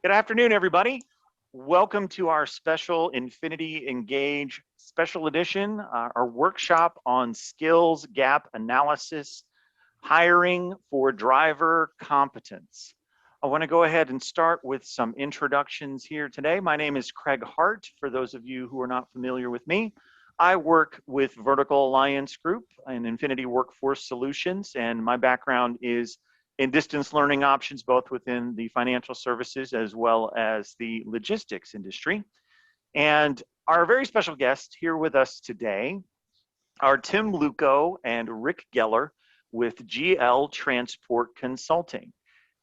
Good afternoon, everybody. Welcome to our special Infinit-I Engage special edition, our workshop on skills gap analysis, hiring for driver competence. I want to go ahead and start with some introductions here today. My name is Craig Hart. For those of you who are not familiar with me, I work with Vertical Alliance Group and Infinit-I Workforce Solutions, and my background is in distance learning options, both within the financial services as well as the logistics industry. And our very special guests here with us today are Tim Lucko and Rick Geller with GL Transport Consulting.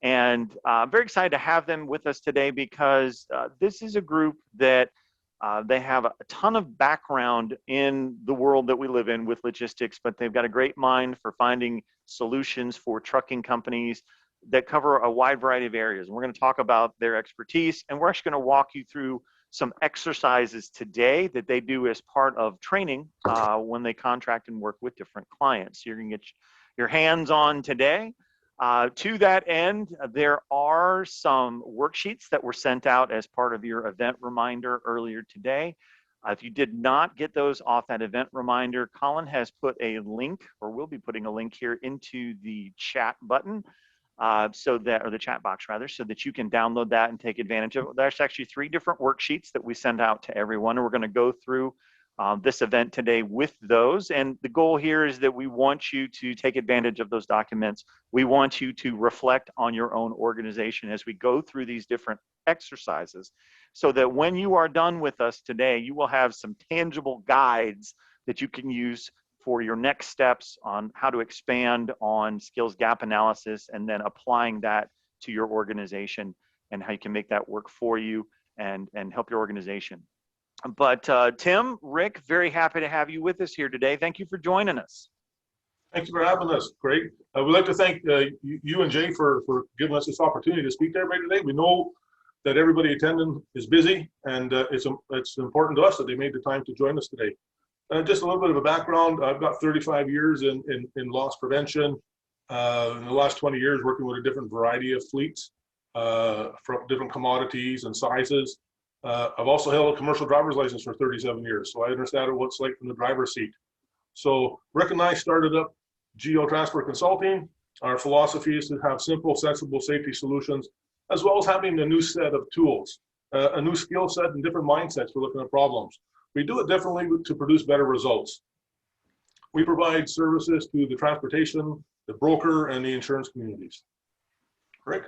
And I'm very excited to have them with us today because this is a group that they have a ton of background in the world that we live in with logistics, but they've got a great mind for finding solutions for trucking companies that cover a wide variety of areas. And we're going to talk about their expertise, and we're actually going to walk you through some exercises today that they do as part of training when they contract and work with different clients. You're going to get your hands on today. To that end, there are some worksheets that were sent out as part of your event reminder earlier today. If you did not get those off that event reminder, Colin has put a link, or will be putting a link here into the chat button, or the chat box rather, so that you can download that and take advantage of it. There's actually 3 different worksheets that we send out to everyone, and we're going to go through this event today with those. And the goal here is that we want you to take advantage of those documents. We want you to reflect on your own organization as we go through these different exercises, so that when you are done with us today, you will have some tangible guides that you can use for your next steps on how to expand on skills gap analysis, and then applying that to your organization and how you can make that work for you and help your organization. But Tim, Rick, very happy to have you with us here today. Thank you for joining us. Thank you for having us, Craig. We'd like to thank you and Jay for giving us this opportunity to speak to everybody today. We know that everybody attending is busy, and it's important to us that they made the time to join us today. Just a little bit of a background. I've got 35 years in loss prevention. In the last 20 years working with a different variety of fleets from different commodities and sizes. I've also held a commercial driver's license for 37 years, so I understand what it's like from the driver's seat. So Rick and I started up GL Transport Consulting. Our philosophy is to have simple, sensible safety solutions, as well as having a new set of tools, a new skill set and different mindsets for looking at problems. We do it differently to produce better results. We provide services to the transportation, the broker, and the insurance communities. Rick?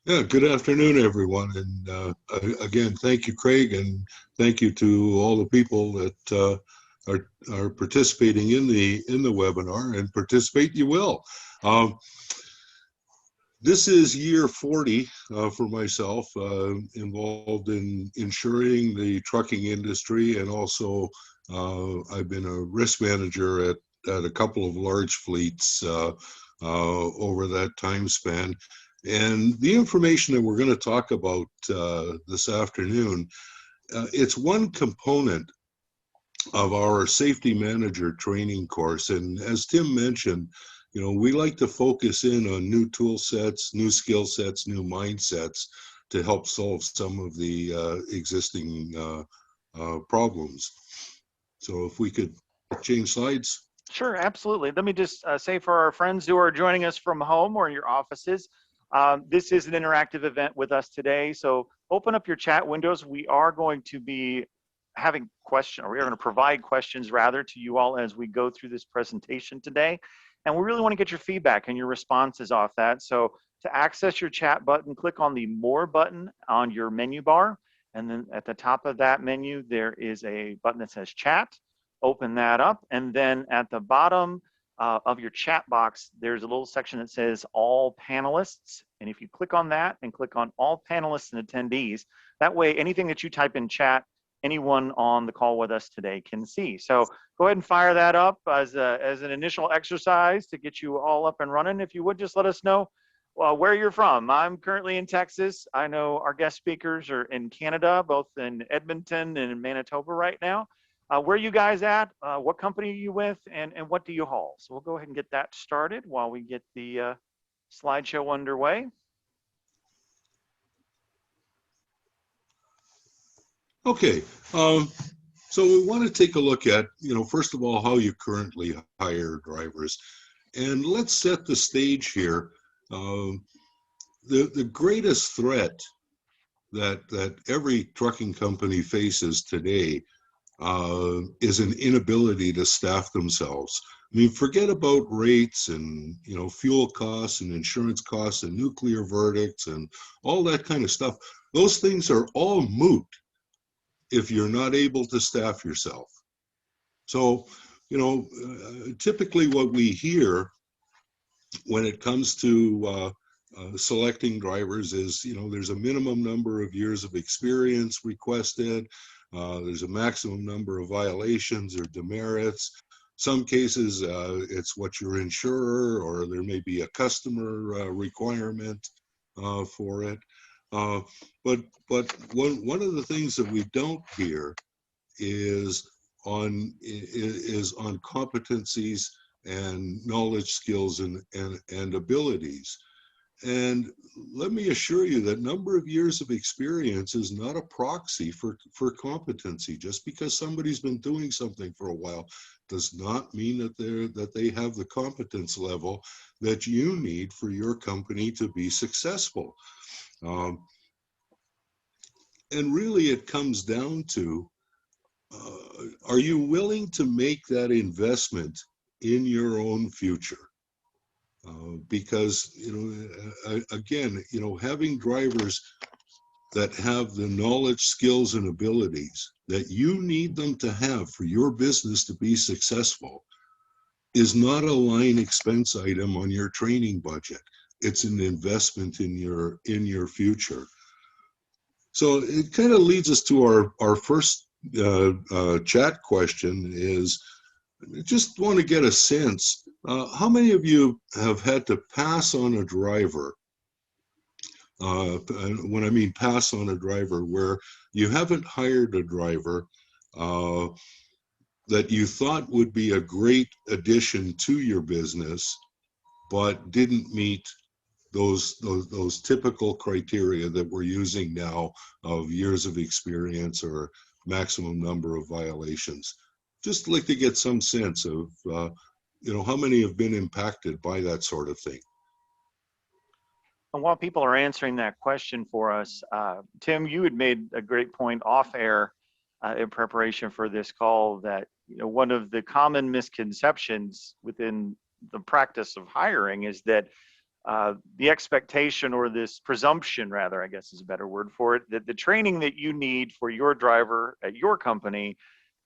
Yeah, good afternoon, everyone. And again, thank you, Craig, and thank you to all the people that are participating in the webinar, and participate you will. This is year 40 for myself, involved in insuring the trucking industry, and also I've been a risk manager at a couple of large fleets over that time span. And the information that we're going to talk about this afternoon, it's one component of our safety manager training course. And as Tim mentioned, you know, we like to focus in on new tool sets, new skill sets, new mindsets to help solve some of the existing problems. So if we could change slides. Sure, absolutely. Let me just say for our friends who are joining us from home or in your offices, this is an interactive event with us today. So open up your chat windows. We are going to be having questions, or we are going to provide questions rather to you all as we go through this presentation today. And we really want to get your feedback and your responses off that. So to access your chat button, click on the More button on your menu bar. And then at the top of that menu, there is a button that says Chat. Open that up. And then at the bottom of your chat box, there's a little section that says All Panelists. And if you click on that and click on All Panelists and Attendees, that way anything that you type in chat, anyone on the call with us today can see. So go ahead and fire that up as an initial exercise to get you all up and running. If you would just let us know where you're from. I'm currently in Texas. I know our guest speakers are in Canada, both in Edmonton and in Manitoba right now. Where are you guys at? What company are you with? And what do you haul? So we'll go ahead and get that started while we get the slideshow underway. Okay. So we want to take a look at, first of all, how you currently hire drivers. And let's set the stage here. The greatest threat that every trucking company faces today is an inability to staff themselves. I mean, forget about rates and fuel costs and insurance costs and nuclear verdicts and all that kind of stuff. Those things are all moot if you're not able to staff yourself. So, typically what we hear when it comes to selecting drivers is, there's a minimum number of years of experience requested. There's a maximum number of violations or demerits. Some cases, it's what your insurer, or there may be a customer requirement for it. But one of the things that we don't hear is on competencies and knowledge, skills, and abilities. And let me assure you that number of years of experience is not a proxy for competency. Just because somebody's been doing something for a while does not mean that they have the competence level that you need for your company to be successful. And really, it comes down to, are you willing to make that investment in your own future? Because, again, having drivers that have the knowledge, skills, and abilities that you need them to have for your business to be successful is not a line expense item on your training budget. It's an investment in your future. So it kind of leads us to our first chat question is, I just want to get a sense, how many of you have had to pass on a driver? When I mean pass on a driver, where you haven't hired a driver that you thought would be a great addition to your business, but didn't meet those typical criteria that we're using now of years of experience or maximum number of violations. Just like to get some sense of, how many have been impacted by that sort of thing. And while people are answering that question for us, Tim, you had made a great point off air in preparation for this call that one of the common misconceptions within the practice of hiring is that the expectation, or this presumption rather, I guess is a better word for it, that the training that you need for your driver at your company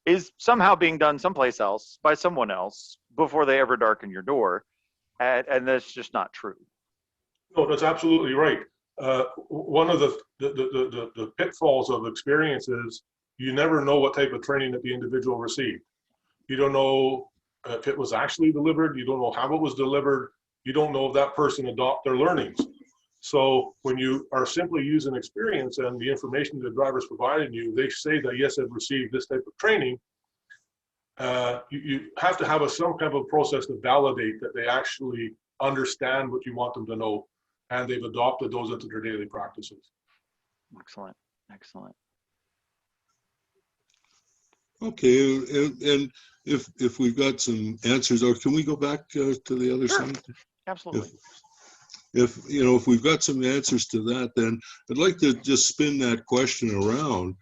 is somehow being done someplace else by someone else before they ever darken your door. And that's just not true. No, that's absolutely right. One of the pitfalls of experience is you never know what type of training that the individual received. You don't know if it was actually delivered. You don't know how it was delivered. You don't know if that person adopted their learnings. So when you are simply using experience and the information the driver's providing you, they say that, yes, I've received this type of training. You have to have some kind of a process to validate that they actually understand what you want them to know, and they've adopted those into their daily practices. Excellent, excellent. Okay, and if we've got some answers, or can we go back to the other Sure. side? Absolutely. If we've got some answers to that, then I'd like to just spin that question around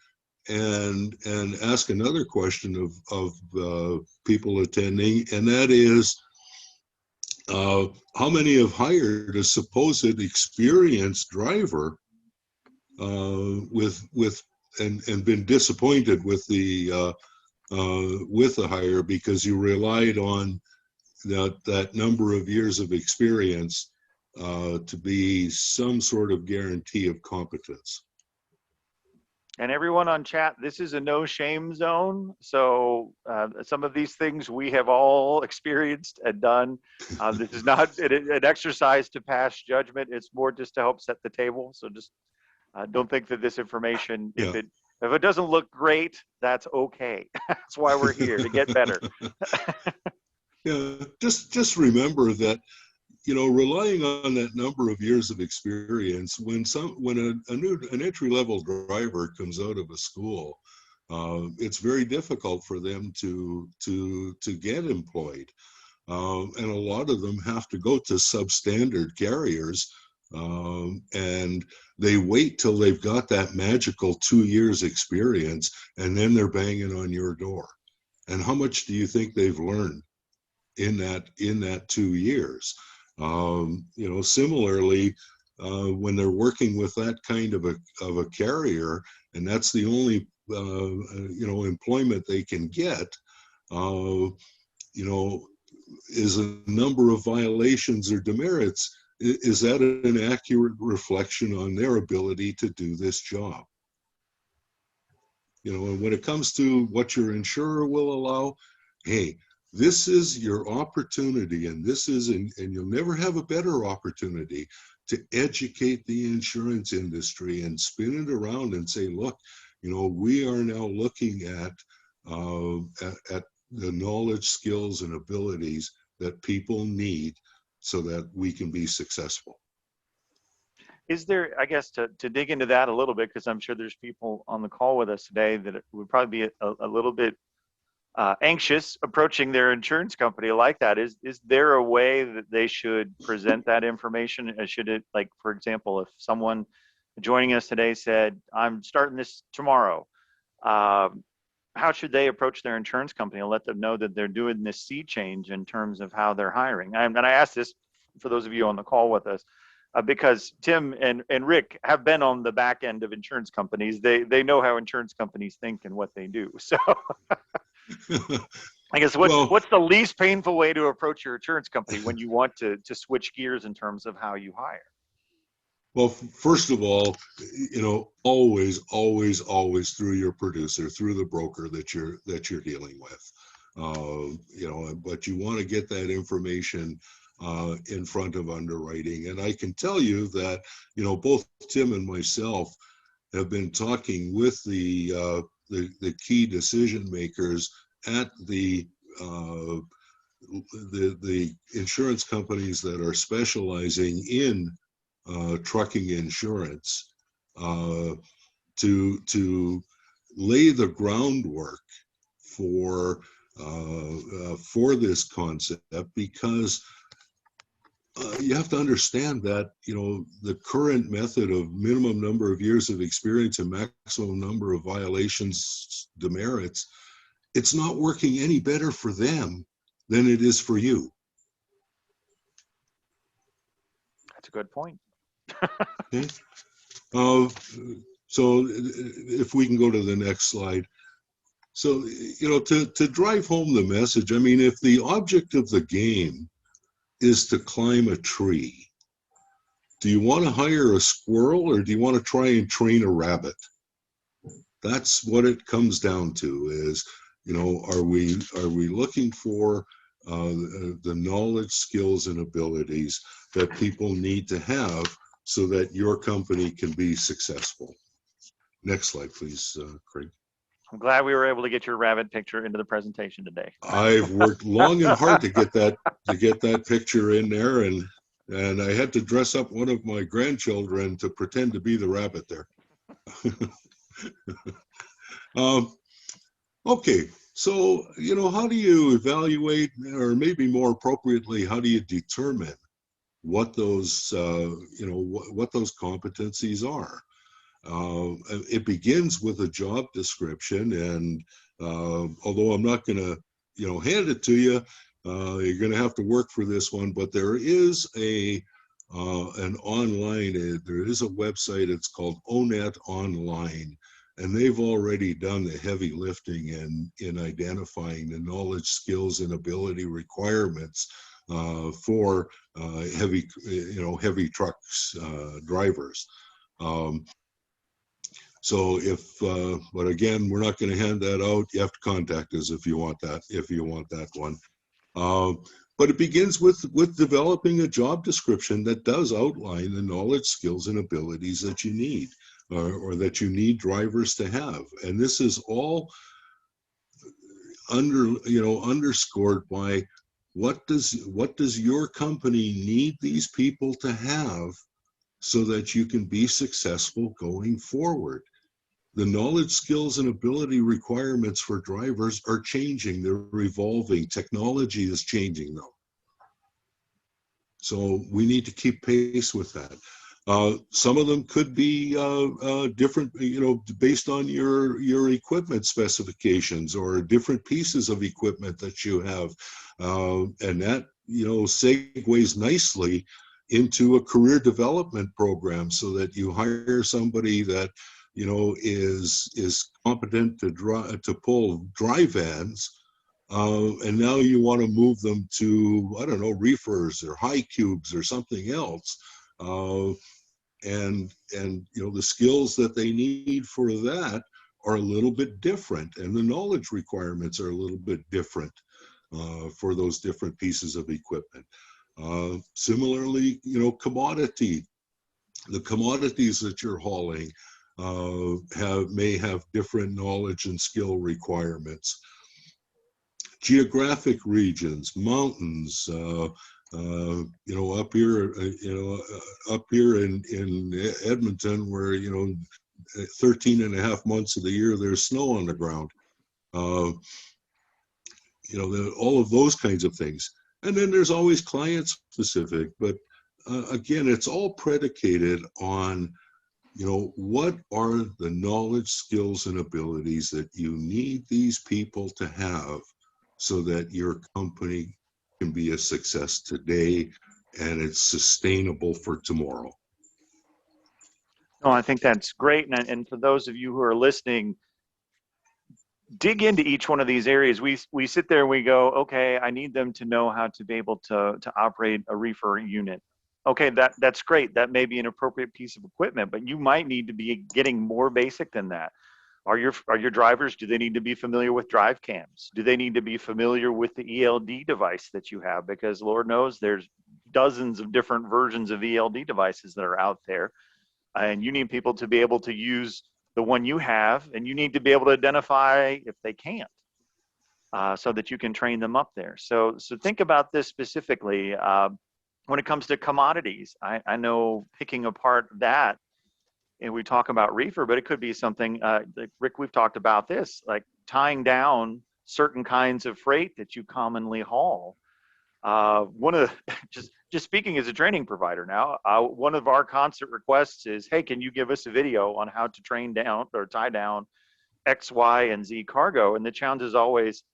and ask another question of people attending, and that is, how many have hired a supposed experienced driver and been disappointed with the hire because you relied on that number of years of experience to be some sort of guarantee of competence? And everyone on chat, this is a no shame zone. So some of these things we have all experienced and done. This is not an exercise to pass judgment. It's more just to help set the table. So just don't think that this information, Yeah. if it doesn't look great, that's okay. That's why we're here, to get better. Yeah, just remember that relying on that number of years of experience, when an entry-level driver comes out of a school, it's very difficult for them to get employed. And a lot of them have to go to substandard carriers, and they wait till they've got that magical 2 years experience, and then they're banging on your door. And how much do you think they've learned in that 2 years? Similarly, when they're working with that kind of a carrier, and that's the only employment they can get, is a number of violations or demerits. Is that an accurate reflection on their ability to do this job? And when it comes to what your insurer will allow, hey, this is your opportunity, and you'll never have a better opportunity to educate the insurance industry and spin it around and say, look, we are now looking at the knowledge, skills, and abilities that people need so that we can be successful. Is there, I guess, to dig into that a little bit, because I'm sure there's people on the call with us today that would probably be a little bit anxious approaching their insurance company like that. Is there a way that they should present that information? Should it, like, for example, if someone joining us today said, I'm starting this tomorrow, how should they approach their insurance company and let them know that they're doing this sea change in terms of how they're hiring? And I ask this for those of you on the call with us, because Tim and Rick have been on the back end of insurance companies. They know how insurance companies think and what they do. So I guess what's the least painful way to approach your insurance company when you want to switch gears in terms of how you hire? Well, first of all, always through your producer, through the broker that you're dealing with. But you want to get that information in front of underwriting. And I can tell you that, both Tim and myself have been talking with the key decision makers at the insurance companies that are specializing in trucking insurance, to lay the groundwork for this concept, because you have to understand that the current method of minimum number of years of experience and maximum number of violations, demerits, it's not working any better for them than it is for you. That's a good point. Okay. So if we can go to the next slide. So, to drive home the message, I mean, if the object of the game is to climb a tree, do you want to hire a squirrel or do you want to try and train a rabbit? That's what it comes down to, is, are we looking for the knowledge, skills, and abilities that people need to have so that your company can be successful? Next slide, please, Craig. I'm glad we were able to get your rabbit picture into the presentation today. I've worked long and hard to get that picture in there, and I had to dress up one of my grandchildren to pretend to be the rabbit there. Okay, so how do you evaluate, or maybe more appropriately, how do you determine what those what those competencies are? It begins with a job description, and although I'm not going to hand it to you, you're going to have to work for this one. But there is an online, there is a website. It's called ONET Online, and they've already done the heavy lifting in identifying the knowledge, skills, and ability requirements for heavy trucks drivers. So but again, we're not going to hand that out. You have to contact us if you want that one. But it begins with developing a job description that does outline the knowledge, skills, and abilities that you need, or that you need drivers to have. And this is all underscored by what does your company need these people to have so that you can be successful going forward? The knowledge, skills, and ability requirements for drivers are changing. They're evolving. Technology is changing them. So we need to keep pace with that. Some of them could be different, based on your equipment specifications or different pieces of equipment that you have. And that, segues nicely into a career development program so that you hire somebody that, is competent to pull dry vans. And now you want to move them to, I don't know, reefers or high cubes or something else. And the skills that they need for that are a little bit different, and the knowledge requirements are a little bit different for those different pieces of equipment. Similarly, the commodities that you're hauling may have different knowledge and skill requirements. Geographic regions, mountains, up here in Edmonton, where 13 and a half months of the year there's snow on the ground. All of those kinds of things. And then there's always client specific, but again, it's all predicated on what are the knowledge, skills, and abilities that you need these people to have so that your company can be a success today and it's sustainable for tomorrow. No, I think that's great. And for those of you who are listening, dig into each one of these areas. We sit there and we go, okay, I need them to know how to be able to operate a reefer unit. Okay, that's great. That may be an appropriate piece of equipment, but you might need to be getting more basic than that. Are your drivers, do they need to be familiar with drive cams? Do they need to be familiar with the ELD device that you have? Because Lord knows there's dozens of different versions of ELD devices that are out there. And you need people to be able to use the one you have, and you need to be able to identify if they can't, so that you can train them up there. So think about this specifically. When it comes to commodities, I know picking apart that, and we talk about reefer, but it could be something, like Rick, we've talked about this, like tying down certain kinds of freight that you commonly haul. One of the, just speaking as a training provider now, one of our constant requests is, hey, can you give us a video on how to train down or tie down X, Y, and Z cargo? And the challenge is always,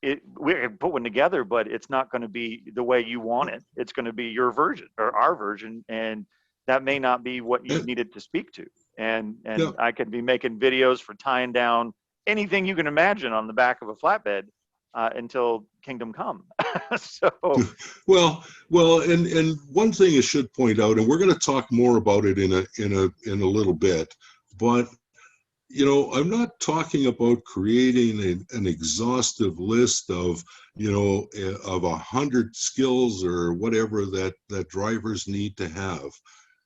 we can put one together, but it's not going to be the way you want it. It's going to be your version or our version, and that may not be what you needed to speak to. And Yeah. I could be making videos for tying down anything you can imagine on the back of a flatbed until kingdom come. So well, and one thing I should point out, and we're going to talk more about it in a little bit, but I'm not talking about creating an exhaustive list of 100 skills or whatever that drivers need to have.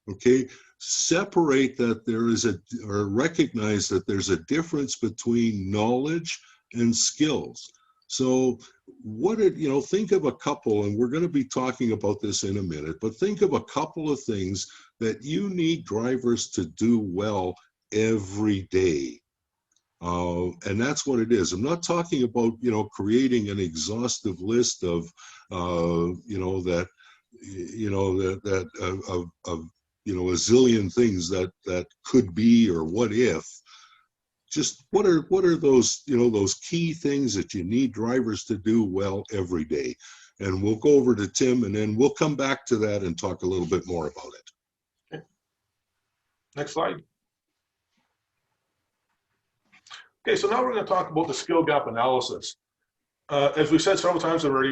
Okay, separate that there is or recognize that there's a difference between knowledge and skills. So think of a couple, and we're going to be talking about this in a minute, but think of a couple of things that you need drivers to do well every day. And that's what it is. I'm not talking about, creating an exhaustive list of, a zillion things that could be, or what if. Just what are those, those key things that you need drivers to do well every day? And we'll go over to Tim, and then we'll come back to that and talk a little bit more about it. Okay. Next slide. Okay, so now we're going to talk about the skill gap analysis. As we said several times already,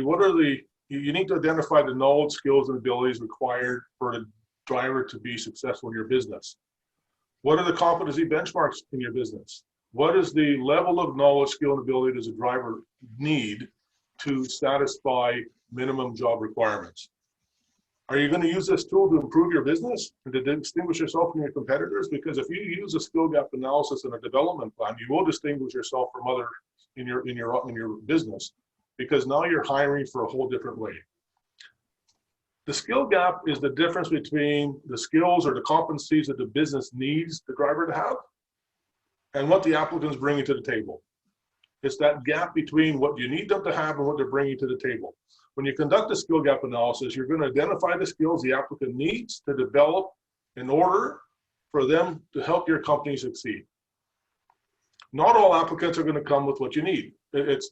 you need to identify the knowledge, skills, and abilities required for the driver to be successful in your business. What are the competency benchmarks in your business? What is the level of knowledge, skill, and ability does a driver need to satisfy minimum job requirements? Are you going to use this tool to improve your business and to distinguish yourself from your competitors? Because if you use a skill gap analysis and a development plan, you will distinguish yourself from others in your business. because now you're hiring for a whole different way. The skill gap is the difference between the skills or the competencies that the business needs the driver to have and what the applicant's bringing to the table. It's that gap between what you need them to have and what they're bringing to the table. When you conduct a skill gap analysis, you're going to identify the skills the applicant needs to develop in order for them to help your company succeed. Not all applicants are going to come with what you need. It's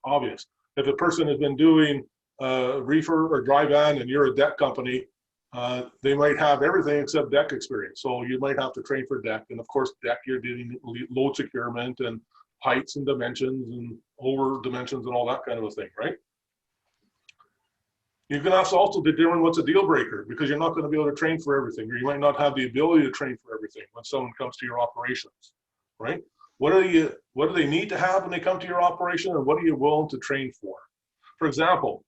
obvious. If a person has been doing reefer or dry van and you're a deck company, they might have everything except deck experience. So you might have to train for deck. And of course, deck, you're doing load securement and heights and dimensions and over dimensions and all that kind of a thing, right? You can also determine what's a deal breaker, because you're not going to be able to train for everything, or you might not have the ability to train for everything when someone comes to your operations, right? What do they need to have when they come to your operation, and what are you willing to train for? For example,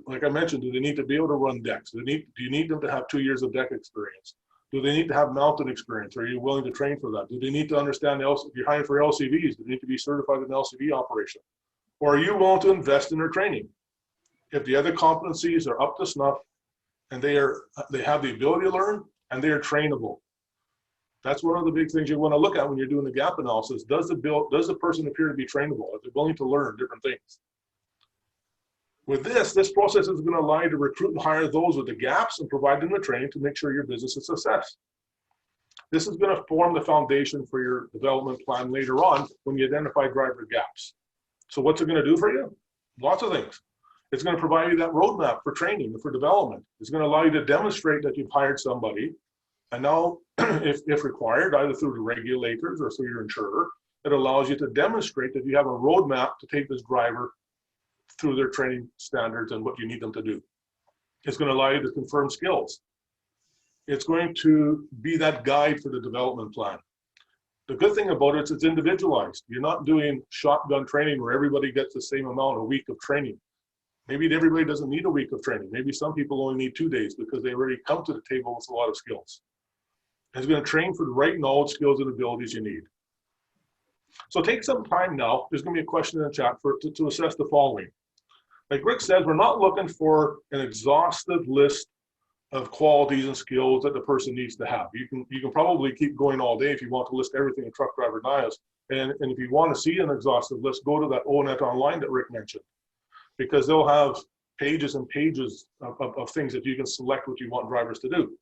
like I mentioned, do they need to be able to run decks? Do you need them to have 2 years of deck experience? Do they need to have mountain experience? Are you willing to train for that? Do they need to understand if you're hiring for LCVs? Do they need to be certified in LCV operation? Or are you willing to invest in their training? If the other competencies are up to snuff and they have the ability to learn and they are trainable. That's one of the big things you want to look at when you're doing the gap analysis. Does the person appear to be trainable? Are they willing to learn different things? With this process is going to allow you to recruit and hire those with the gaps and provide them the training to make sure your business is a success. This is going to form the foundation for your development plan later on when you identify driver gaps. So what's it going to do for you? Lots of things. It's going to provide you that roadmap for training and for development. It's going to allow you to demonstrate that you've hired somebody. And now, if required, either through the regulators or through your insurer, it allows you to demonstrate that you have a roadmap to take this driver through their training standards and what you need them to do. It's going to allow you to confirm skills. It's going to be that guide for the development plan. The good thing about it is it's individualized. You're not doing shotgun training where everybody gets the same amount a week of training. Maybe everybody doesn't need a week of training. Maybe some people only need 2 days because they already come to the table with a lot of skills. And it's going to train for the right knowledge, skills, and abilities you need. So take some time now. There's going to be a question in the chat to assess the following. Like Rick says, we're not looking for an exhaustive list of qualities and skills that the person needs to have. You can probably keep going all day if you want to list everything a truck driver does. And if you want to see an exhaustive list, go to that ONET online that Rick mentioned, because they'll have pages and pages of things that you can select what you want drivers to do.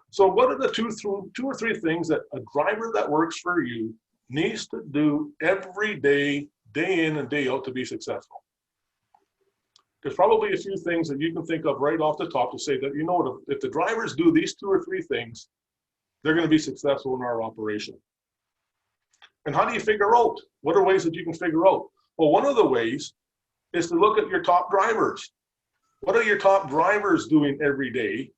So what are the two or three things that a driver that works for you needs to do every day, day in and day out to be successful? There's probably a few things that you can think of right off the top to say that, you know, if the drivers do these 2 or 3 things, they're going to be successful in our operation. And how do you figure out? What are ways that you can figure out? Well, one of the ways is to look at your top drivers. What are your top drivers doing every day?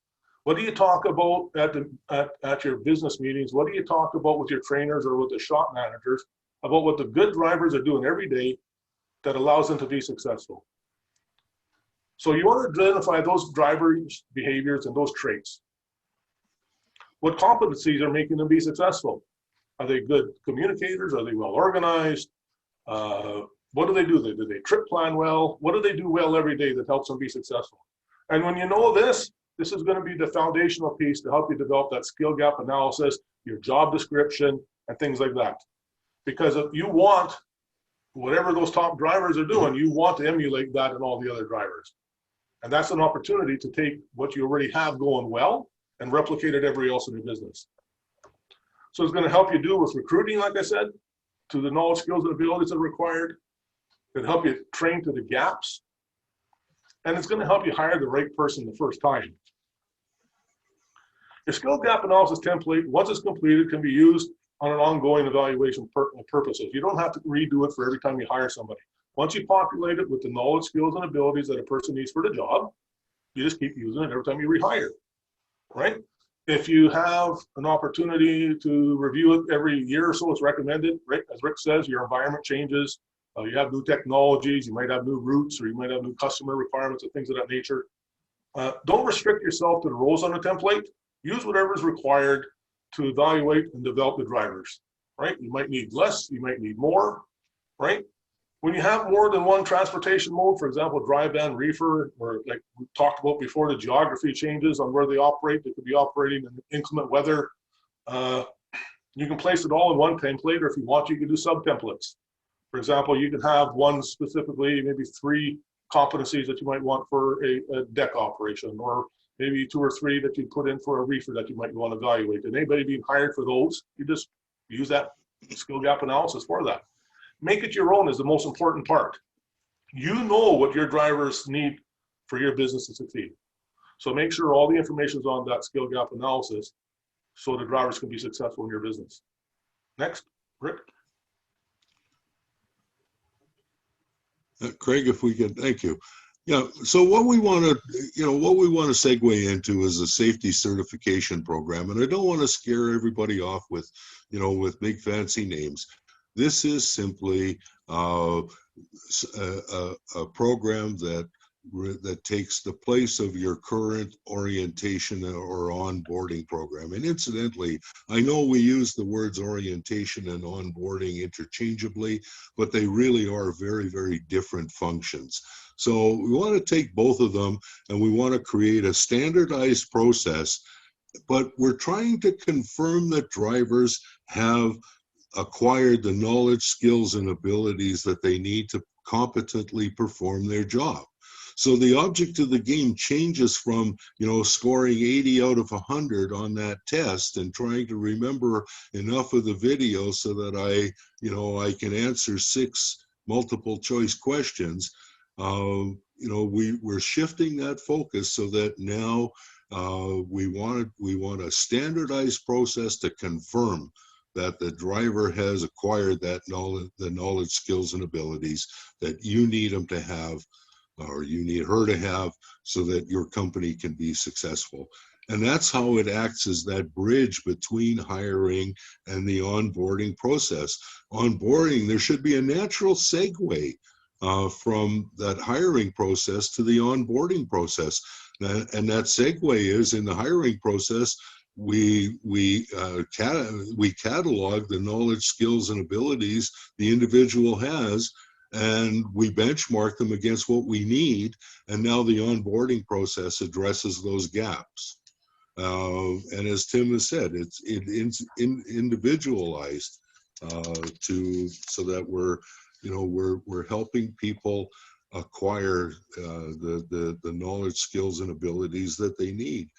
What do you talk about at your business meetings? What do you talk about with your trainers or with the shop managers about what the good drivers are doing every day that allows them to be successful? So you want to identify those drivers' behaviors and those traits. What competencies are making them be successful? Are they good communicators? Are they well organized? What do they do? Do they trip plan well? What do they do well every day that helps them be successful? And when you know this is going to be the foundational piece to help you develop that skill gap analysis, your job description, and things like that. Because if you want, whatever those top drivers are doing, you want to emulate that in all the other drivers. And that's an opportunity to take what you already have going well and replicate it everywhere else in your business. So it's going to help you do with recruiting, like I said, to the knowledge, skills, and abilities that are required. It'll help you train to the gaps. And it's going to help you hire the right person the first time. Your skill gap analysis template, once it's completed, can be used on an ongoing evaluation purposes. You don't have to redo it for every time you hire somebody. Once you populate it with the knowledge, skills, and abilities that a person needs for the job, you just keep using it every time you rehire, right? If you have an opportunity to review it every year or so, it's recommended, right? As Rick says, your environment changes. You have new technologies, you might have new routes, or you might have new customer requirements and things of that nature. Don't restrict yourself to the roles on the template. Use whatever is required to evaluate and develop the drivers, right? You might need less, you might need more, right? When you have more than one transportation mode, for example, dry van, reefer, or like we talked about before, the geography changes on where they operate. They could be operating in inclement weather. You can place it all in one template, or if you want, you can do sub-templates. For example, you can have one specifically, maybe 3 competencies that you might want for a deck operation, or maybe 2 or 3 that you put in for a reefer that you might want to evaluate. And anybody being hired for those, you just use that skill gap analysis for that. Make it your own is the most important part. You know what your drivers need for your business to succeed. So make sure all the information is on that skill gap analysis so the drivers can be successful in your business. Next, Rick. Craig, if we could, thank you. Yeah, so what we want to, what we want to segue into is a safety certification program. And I don't want to scare everybody off with, with big fancy names. This is simply a program that takes the place of your current orientation or onboarding program. And incidentally, I know we use the words orientation and onboarding interchangeably, but they really are very, very different functions. So we want to take both of them and we want to create a standardized process, but we're trying to confirm that drivers have acquired the knowledge, skills, and abilities that they need to competently perform their job. So the object of the game changes from, scoring 80 out of 100 on that test and trying to remember enough of the video so that I can answer 6 multiple choice questions. We're shifting that focus so that now we want a standardized process to confirm that the driver has acquired that knowledge, the knowledge, skills, and abilities that you need them to have, or you need her to have, so that your company can be successful. And that's how it acts as that bridge between hiring and the onboarding process. Onboarding, there should be a natural segue from that hiring process to the onboarding process. And that segue is in the hiring process, we catalog the knowledge, skills, and abilities the individual has, and we benchmark them against what we need. And now the onboarding process addresses those gaps. And as Tim has said, it's individualized so that we're helping people acquire the knowledge, skills, and abilities that they need.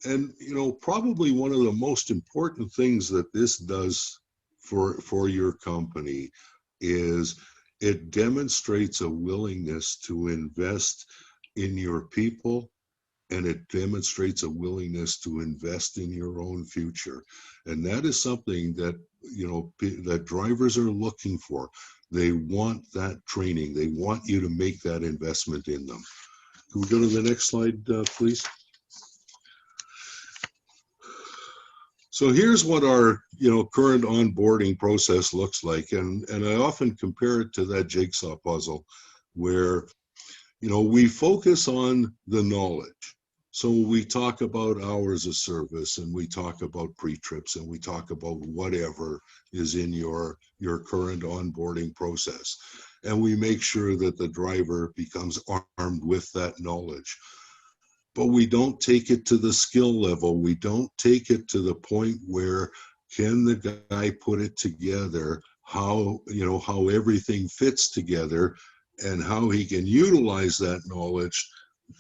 And probably one of the most important things that this does for your company is it demonstrates a willingness to invest in your people, and it demonstrates a willingness to invest in your own future. And that is something that that drivers are looking for. They want that training. They want you to make that investment in them. Can we go to the next slide, please? So here's what our current onboarding process looks like, and I often compare it to that jigsaw puzzle where we focus on the knowledge. So we talk about hours of service, and we talk about pre-trips, and we talk about whatever is in your current onboarding process, and we make sure that the driver becomes armed with that knowledge. But we don't take it to the skill level. We don't take it to the point where can the guy put it together, how everything fits together, and how he can utilize that knowledge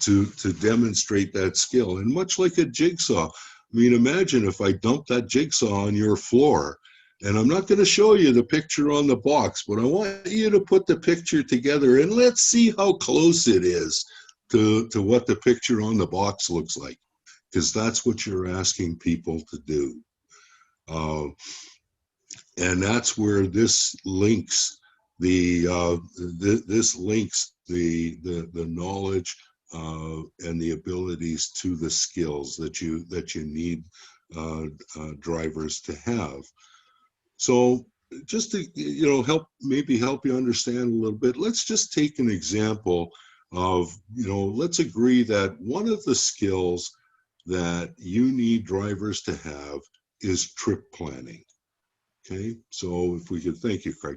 to demonstrate that skill. And much like a jigsaw, I mean, imagine if I dumped that jigsaw on your floor, and I'm not going to show you the picture on the box, but I want you to put the picture together and let's see how close it is to what the picture on the box looks like, because that's what you're asking people to do. And that's where this links the knowledge and the abilities to the skills that you need drivers to have. So just to help you understand a little bit, let's just take an example of, let's agree that one of the skills that you need drivers to have is trip planning. Okay, so if we could, thank you, Craig.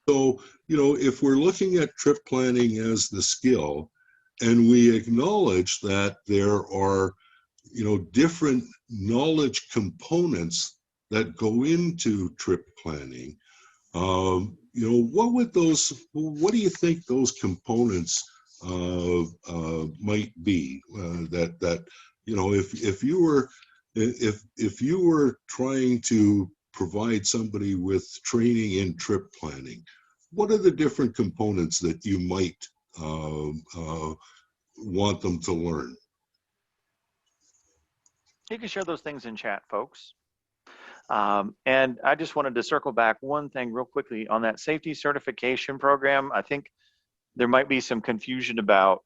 So, if we're looking at trip planning as the skill, and we acknowledge that there are, different knowledge components that go into trip planning, what do you think those components might be? If you were trying to provide somebody with training in trip planning, what are the different components that you might want them to learn? You can share those things in chat, folks. And I just wanted to circle back one thing real quickly on that safety certification program. I think there might be some confusion about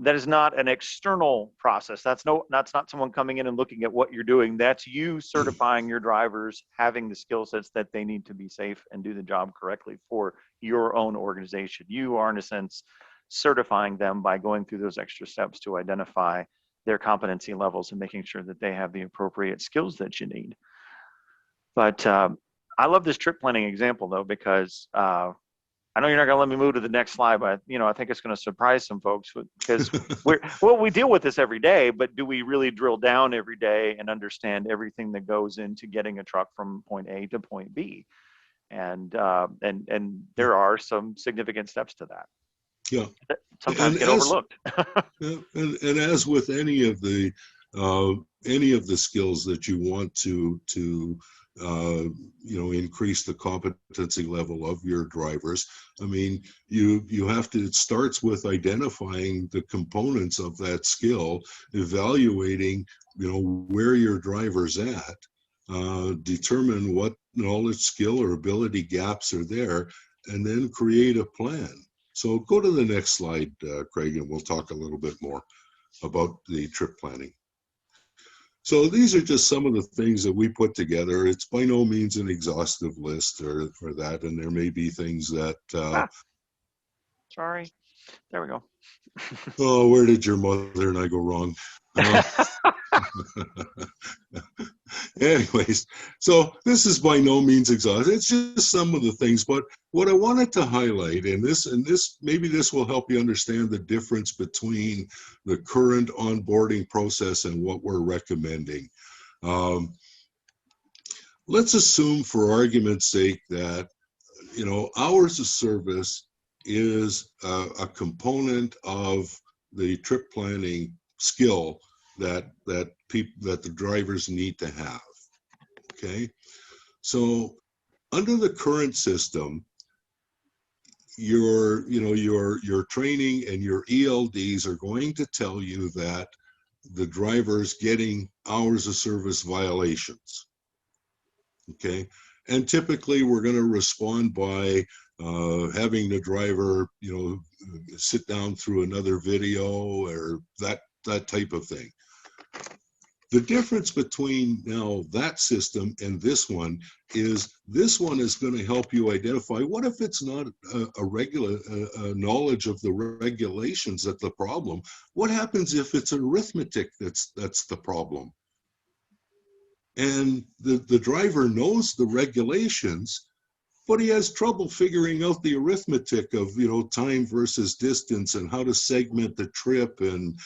that is not an external process. That's not someone coming in and looking at what you're doing. That's you certifying your drivers, having the skill sets that they need to be safe and do the job correctly for your own organization. You are, in a sense, certifying them by going through those extra steps to identify their competency levels and making sure that they have the appropriate skills that you need. But I love this trip planning example, though, because I know you're not going to let me move to the next slide, but I think it's going to surprise some folks because we deal with this every day, but do we really drill down every day and understand everything that goes into getting a truck from point A to point B? And there are some significant steps to that. Yeah, that sometimes get overlooked. and as with any of the skills that you want to increase the competency level of your drivers, I mean, you have to, it starts with identifying the components of that skill, evaluating, where your driver's at, determine what knowledge, skill, or ability gaps are there, and then create a plan. So go to the next slide, Craig, and we'll talk a little bit more about the trip planning. So these are just some of the things that we put together. It's by no means an exhaustive list or that, and there may be things that... Sorry. There we go. Oh, where did your mother and I go wrong? Anyways, so this is by no means exhaustive. It's just some of the things, but what I wanted to highlight, and maybe this will help you understand the difference between the current onboarding process and what we're recommending. Let's assume, for argument's sake, that hours of service is a component of the trip planning skill that the drivers need to have. Okay, so under the current system, your training and your ELDs are going to tell you that the driver's getting hours of service violations. Okay, and typically we're going to respond by having the driver, sit down through another video or that type of thing. The difference between now that system and this one is going to help you identify, what if it's not a regular knowledge of the regulations that's the problem? What happens if it's arithmetic that's the problem? And the driver knows the regulations, but he has trouble figuring out the arithmetic of, time versus distance and how to segment the trip and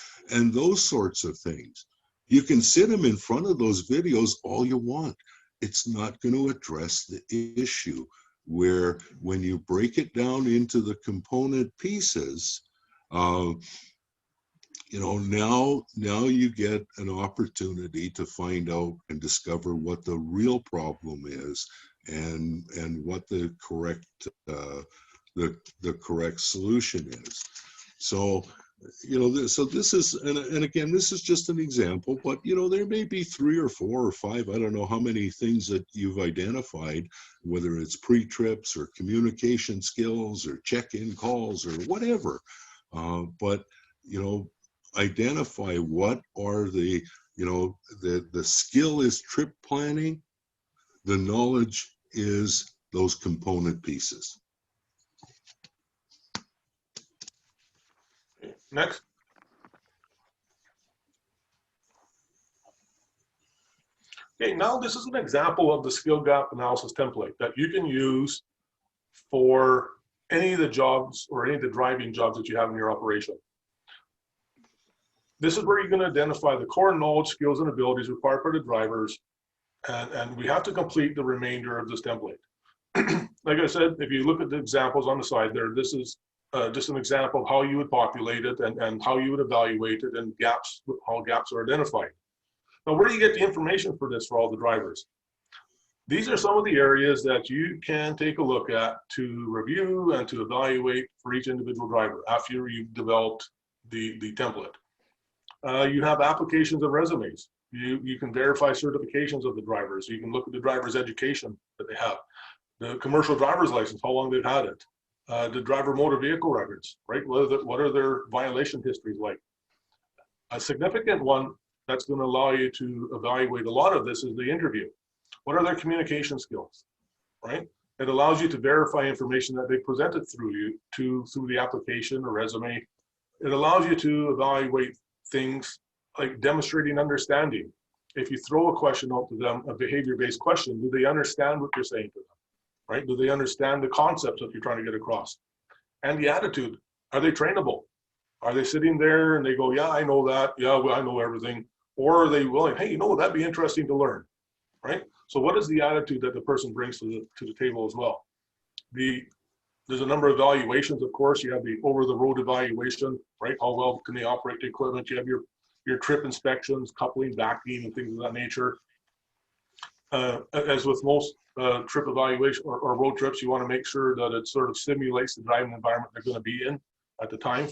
those sorts of things. You can sit him in front of those videos all you want. It's not going to address the issue, where when you break it down into the component pieces, now you get an opportunity to find out and discover what the real problem is and what the correct solution is. So so this is, and again, this is just an example, but there may be 3 or 4 or 5, I don't know how many things that you've identified, whether it's pre-trips or communication skills or check-in calls or whatever, but identify what are the skill is trip planning, the knowledge is those component pieces. Next. Okay, now this is an example of the skill gap analysis template that you can use for any of the jobs or any of the driving jobs that you have in your operation. This is where you're going to identify the core knowledge, skills, and abilities required for the drivers, and we have to complete the remainder of this template. Like I said, if you look at the examples on the side there, this is just an example of how you would populate it and how you would evaluate it, and gaps, how gaps are identified. Now, where do you get the information for this for all the drivers? These are some of the areas that you can take a look at to review and to evaluate for each individual driver after you've developed the template. You have applications and resumes. You can verify certifications of the drivers. You can look at the driver's education that they have, the commercial driver's license, how long they've had it, the driver motor vehicle records, right? What are their violation histories like? A significant one that's going to allow you to evaluate a lot of this is the interview. What are their communication skills, right? It allows you to verify information that they presented through the application or resume. It allows you to evaluate things like demonstrating understanding. If you throw a question out to them, a behavior-based question, do they understand what you're saying to them, right? Do they understand the concepts that you're trying to get across? And the attitude, are they trainable? Are they sitting there and they go, yeah, I know that, yeah, well, I know everything? Or are they willing, hey, that'd be interesting to learn, right? So what is the attitude that the person brings to the table as well? There's a number of evaluations, of course. You have the over-the-road evaluation, right? How well can they operate the equipment? You have your trip inspections, coupling, backing, and things of that nature. As with most trip evaluation or road trips, you want to make sure that it sort of simulates the driving environment they're going to be in at the time.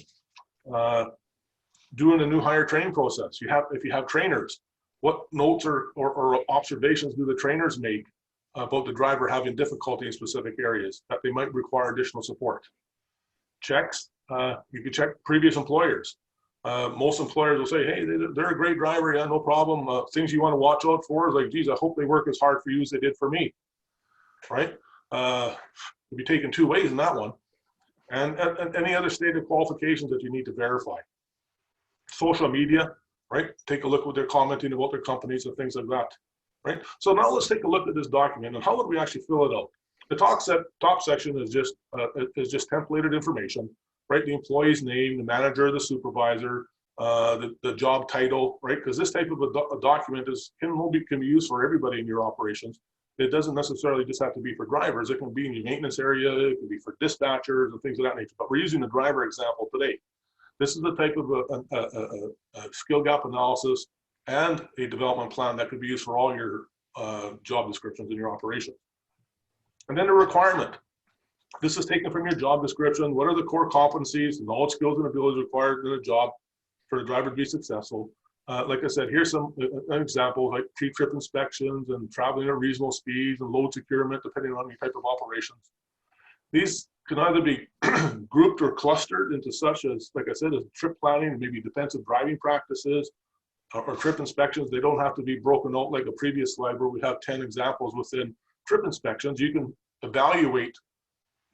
Doing a new hire training process. If you have trainers, what notes or observations do the trainers make about the driver having difficulty in specific areas that they might require additional support? Checks, you can check previous employers. Most employers will say, hey, they're a great driver, yeah, no problem. Things you want to watch out for is like, geez, I hope they work as hard for you as they did for me, right? You'll be taken two ways in that one. And any other stated qualifications that you need to verify. Social media, right? Take a look at what they're commenting about their companies and things like that, right? So now let's take a look at this document and how would we actually fill it out? The top section is just templated information, right? The employee's name, the manager, the supervisor, the job title, right? Because this type of a document can be used for everybody in your operations. It doesn't necessarily just have to be for drivers. It can be in your maintenance area. It can be for dispatchers and things of that nature. But we're using the driver example today. This is the type of a skill gap analysis and a development plan that could be used for all your job descriptions in your operation. And then the requirement. This is taken from your job description. What are the core competencies, knowledge, skills, and abilities required in a job for the driver to be successful? Like I said, here's an example, like pre-trip inspections and traveling at reasonable speeds and load securement, depending on your type of operations. These can either be grouped or clustered into such as, like I said, as trip planning, maybe defensive driving practices, or trip inspections. They don't have to be broken out like a previous slide where we have 10 examples within trip inspections. You can evaluate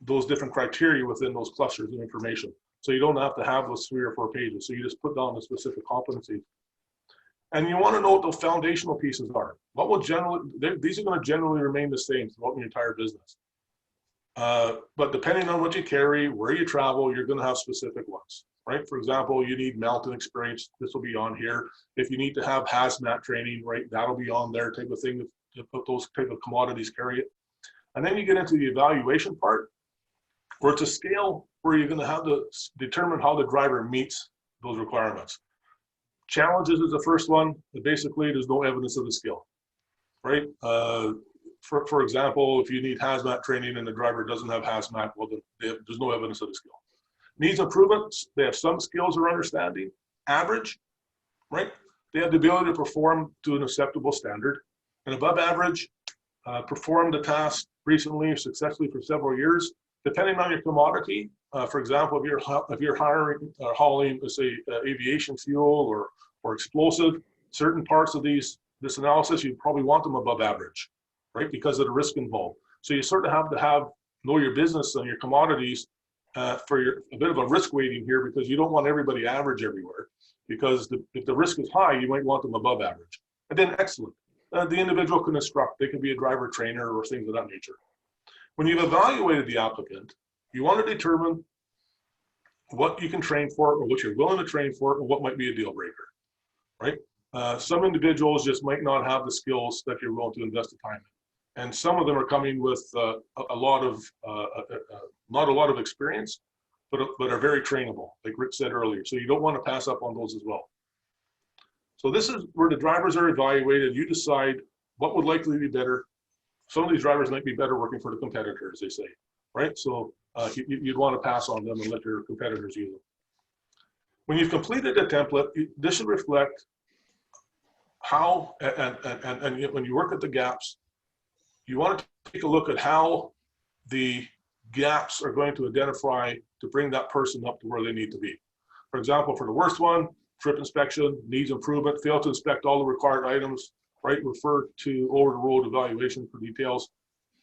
those different criteria within those clusters of information. So you don't have to have those 3 or 4 pages. So you just put down the specific competencies. And you want to know what those foundational pieces are. What will these are going to generally remain the same throughout your entire business. But depending on what you carry, where you travel, you're going to have specific ones, right? For example, you need mountain experience. This will be on here. If you need to have hazmat training, right, that'll be on there, type of thing to put those type of commodities, carry it. And then you get into the evaluation part, where it's a scale where you're going to have to determine how the driver meets those requirements. Challenges is the first one. Basically, there's no evidence of the skill, right? For example, if you need hazmat training and the driver doesn't have hazmat, well, there's no evidence of the skill. Needs improvements, they have some skills or understanding. Average, right? They have the ability to perform to an acceptable standard. And above average, perform the task recently or successfully for several years. Depending on your commodity, for example, if you're hauling, let's say, aviation fuel or explosive, certain parts of this analysis, you probably want them above average, right? Because of the risk involved. So you sort of have to know your business and your commodities for a bit of a risk weighting here, because you don't want everybody average everywhere, because if the risk is high, you might want them above average. And then excellent. The individual can instruct. They can be a driver trainer or things of that nature. When you've evaluated the applicant, you want to determine what you can train for, or what you're willing to train for, or what might be a deal breaker, right? Some individuals just might not have the skills that you're willing to invest the time in. And some of them are coming with not a lot of experience, but are very trainable, like Rick said earlier. So you don't want to pass up on those as well. So this is where the drivers are evaluated. You decide what would likely be better. Some of these drivers might be better working for the competitors, they say, right? So you'd want to pass on them and let your competitors use them. When you've completed a template, this should reflect how, and when you work at the gaps, you want to take a look at how the gaps are going to identify to bring that person up to where they need to be. For example, for the worst one, trip inspection, needs improvement, fail to inspect all the required items, right? Refer to over-the-road evaluation for details.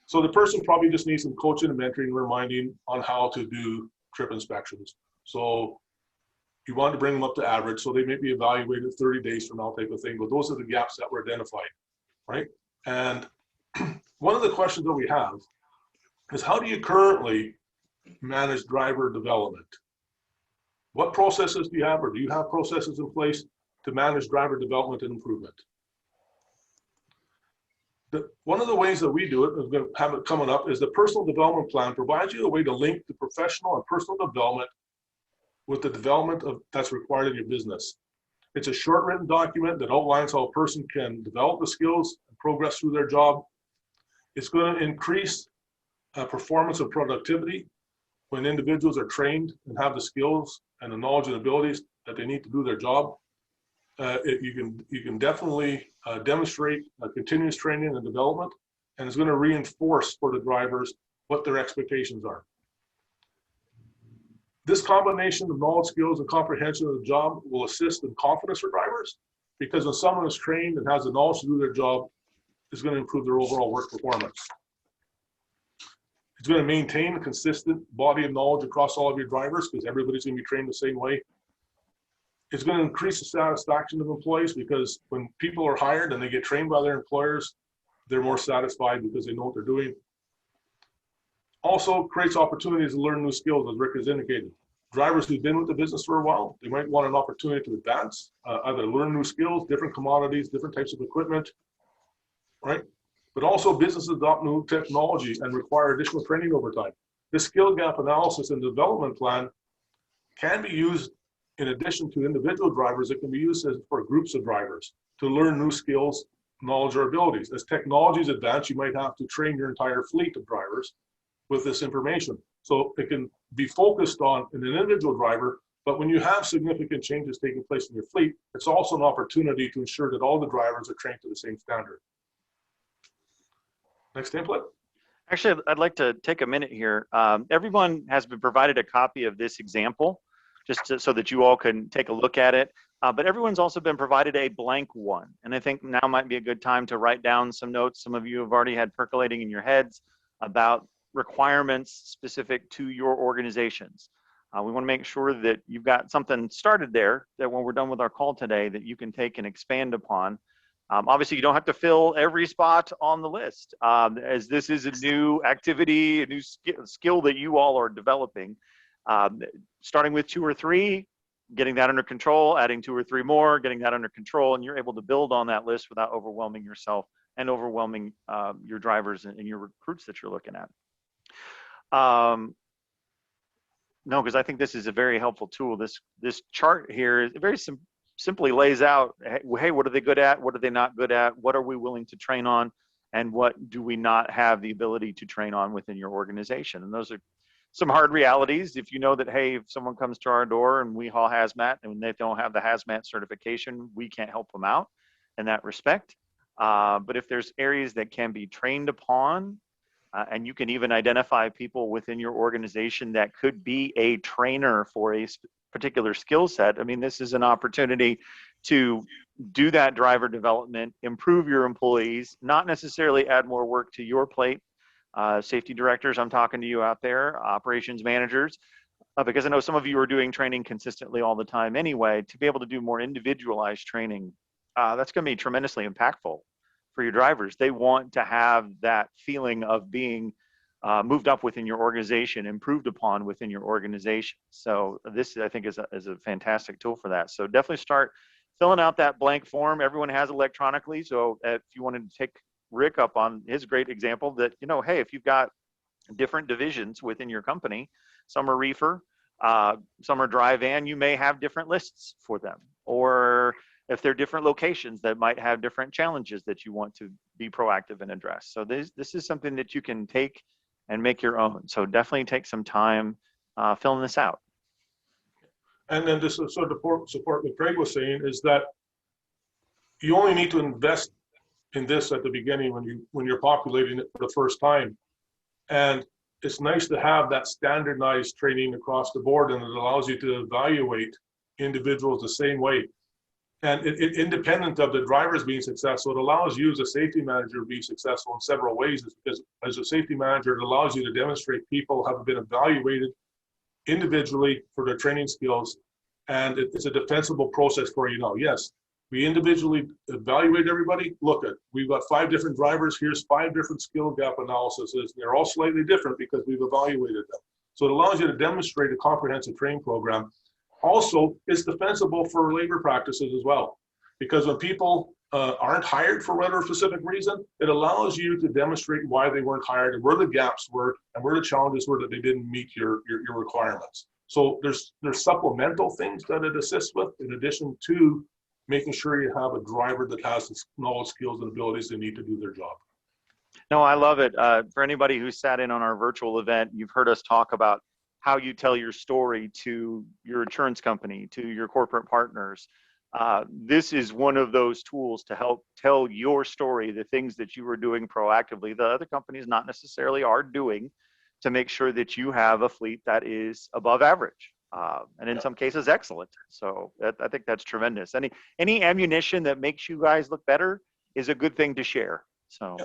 So the person probably just needs some coaching and mentoring, reminding on how to do trip inspections. So you want to bring them up to average, so they may be evaluated 30 days from now type of thing, but those are the gaps that were identified, right? And one of the questions that we have is, how do you currently manage driver development? What processes do you have, or do you have processes in place to manage driver development and improvement? One of the ways that we do it, I'm going to have it coming up, is the personal development plan provides you a way to link the professional and personal development with the development that's required in your business. It's a short written document that outlines how a person can develop the skills and progress through their job. It's going to increase performance and productivity when individuals are trained and have the skills and the knowledge and abilities that they need to do their job. You can definitely demonstrate continuous training and development, and it's going to reinforce for the drivers what their expectations are. This combination of knowledge, skills, and comprehension of the job will assist in confidence for drivers, because when someone is trained and has the knowledge to do their job, it's going to improve their overall work performance. It's going to maintain a consistent body of knowledge across all of your drivers, because everybody's going to be trained the same way. It's going to increase the satisfaction of employees, because when people are hired and they get trained by their employers, they're more satisfied because they know what they're doing. Also creates opportunities to learn new skills, as Rick has indicated. Drivers who've been with the business for a while, they might want an opportunity to advance, either learn new skills, different commodities, different types of equipment, right? But also businesses adopt new technology and require additional training over time. This skill gap analysis and development plan can be used in addition to individual drivers. It can be used for groups of drivers to learn new skills, knowledge, or abilities. As technologies advance, you might have to train your entire fleet of drivers with this information. So it can be focused on an individual driver, but when you have significant changes taking place in your fleet, it's also an opportunity to ensure that all the drivers are trained to the same standard. Next template. Actually, I'd like to take a minute here. Everyone has been provided a copy of this example, so that you all can take a look at it. But everyone's also been provided a blank one. And I think now might be a good time to write down some notes some of you have already had percolating in your heads about requirements specific to your organizations. We want to make sure that you've got something started there that when we're done with our call today, that you can take and expand upon. Obviously, you don't have to fill every spot on the list, as this is a new activity, a new skill that you all are developing. Starting with 2 or 3, getting that under control, adding 2 or 3 more, getting that under control, and you're able to build on that list without overwhelming yourself and overwhelming your drivers and your recruits that you're looking at. No, because I think this is a very helpful tool. This chart here is very simply lays out, hey, what are they good at? What are they not good at? What are we willing to train on? And what do we not have the ability to train on within your organization? And those are some hard realities. If you know that, hey, if someone comes to our door and we haul hazmat and they don't have the hazmat certification, we can't help them out in that respect. But if there's areas that can be trained upon, and you can even identify people within your organization that could be a trainer for a particular skill set. I mean, this is an opportunity to do that driver development, improve your employees, not necessarily add more work to your plate. Safety directors, I'm talking to you out there, operations managers, because I know some of you are doing training consistently all the time anyway. To be able to do more individualized training, that's going to be tremendously impactful for your drivers. They want to have that feeling of being moved up within your organization, improved upon within your organization. So this, I think, is a fantastic tool for that. So definitely start filling out that blank form. Everyone has electronically. So if you wanted to take Rick up on his great example that, hey, if you've got different divisions within your company, some are reefer, some are dry van, you may have different lists for them. Or if they're different locations that might have different challenges that you want to be proactive and address. So this is something that you can take and make your own. So definitely take some time filling this out. And then this is sort of support what Craig was saying, is that you only need to invest in this at the beginning when you're populating it for the first time. And it's nice to have that standardized training across the board, and it allows you to evaluate individuals the same way. And independent of the drivers being successful, it allows you as a safety manager to be successful in several ways, because as a safety manager, it allows you to demonstrate people have been evaluated individually for their training skills. And it's a defensible process for you now. Yes, we individually evaluate everybody. Look at, we've got 5 different drivers. Here's 5 different skill gap analyses. They're all slightly different because we've evaluated them. So it allows you to demonstrate a comprehensive training program. Also, it's defensible for labor practices as well, because when people aren't hired for whatever specific reason, it allows you to demonstrate why they weren't hired and where the gaps were and where the challenges were that they didn't meet your requirements. So there's supplemental things that it assists with, in addition to making sure you have a driver that has the knowledge, skills, and abilities they need to do their job. No, I love it. For anybody who sat in on our virtual event, you've heard us talk about how you tell your story to your insurance company, to your corporate partners. This is one of those tools to help tell your story, the things that you are doing proactively that other companies not necessarily are doing, to make sure that you have a fleet that is above average. And in some cases, excellent. So I think that's tremendous. Any ammunition that makes you guys look better is a good thing to share. So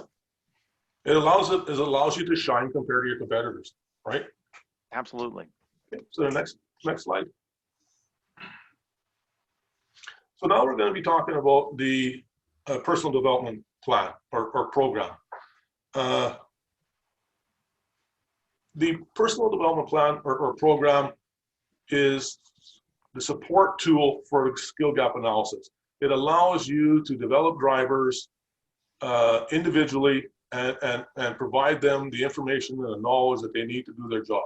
it allows you to shine compared to your competitors, right? Absolutely. Okay, so the next slide. So now we're going to be talking about the personal development plan or program. The personal development plan or program is the support tool for skill gap analysis. It allows you to develop drivers individually and provide them the information and the knowledge that they need to do their job,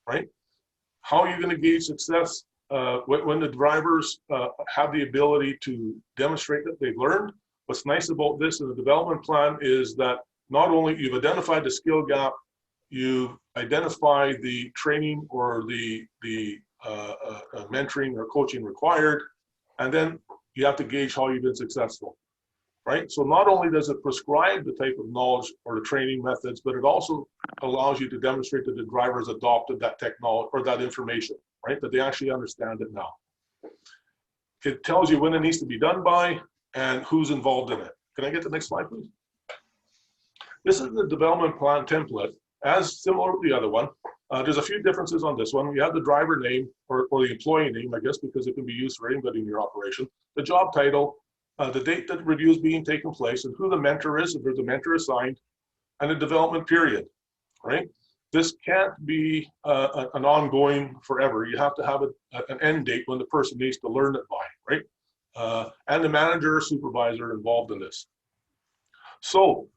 right? How are you going to gauge success when the drivers have the ability to demonstrate that they've learned? What's nice about this in the development plan is that not only you've identified the skill gap, you identify the training or the mentoring or coaching required, and then you have to gauge how you've been successful, right? So not only does it prescribe the type of knowledge or the training methods, but it also allows you to demonstrate that the drivers adopted that technology or that information, right? That they actually understand it now. It tells you when it needs to be done by and who's involved in it. Can I get the next slide, please? This is the development plan template, as similar to the other one. There's a few differences on this one. We have the driver name or the employee name, I guess, because it can be used for anybody in your operation. The job title, the date that review is being taken place, and who the mentor is, if there's a mentor assigned, and the development period, right? This can't be an ongoing forever. You have to have an end date when the person needs to learn it by, right? And the manager or supervisor involved in this. So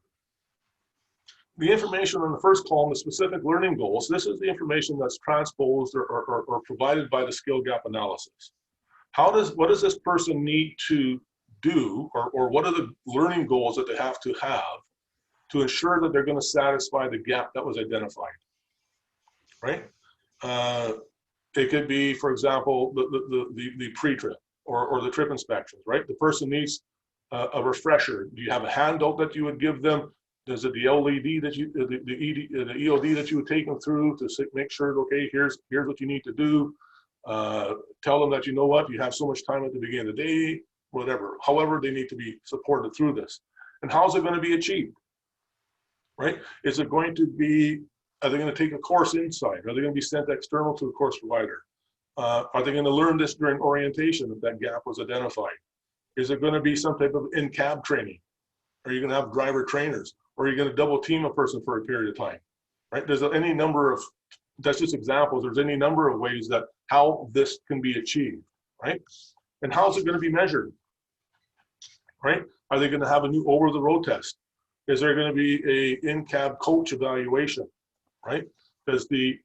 the information on the first column, the specific learning goals, this is the information that's transposed or provided by the skill gap analysis. What does this person need to do, or what are the learning goals that they have to ensure that they're going to satisfy the gap that was identified, right? It could be, for example, the pre-trip or the trip inspections, right? The person needs a refresher. Do you have a handout that you would give them? Is it the LED that you, the EOD that you would take them through to make sure, okay, here's what you need to do. Tell them that, you know what, you have so much time at the beginning of the day, whatever, however they need to be supported through this. And how's it going to be achieved, right? Is it going to be, are they going to take a course inside? Are they going to be sent external to a course provider? Are they going to learn this during orientation if that gap was identified? Is it going to be some type of in-cab training? Are you going to have driver trainers? Or are you going to double team a person for a period of time? right? There's any number of, that's just examples, there's any number of ways that how this can be achieved, right? And how is it going to be measured, right? Are they going to have a new over-the-road test? Is there going to be a in-cab coach evaluation, right? Because the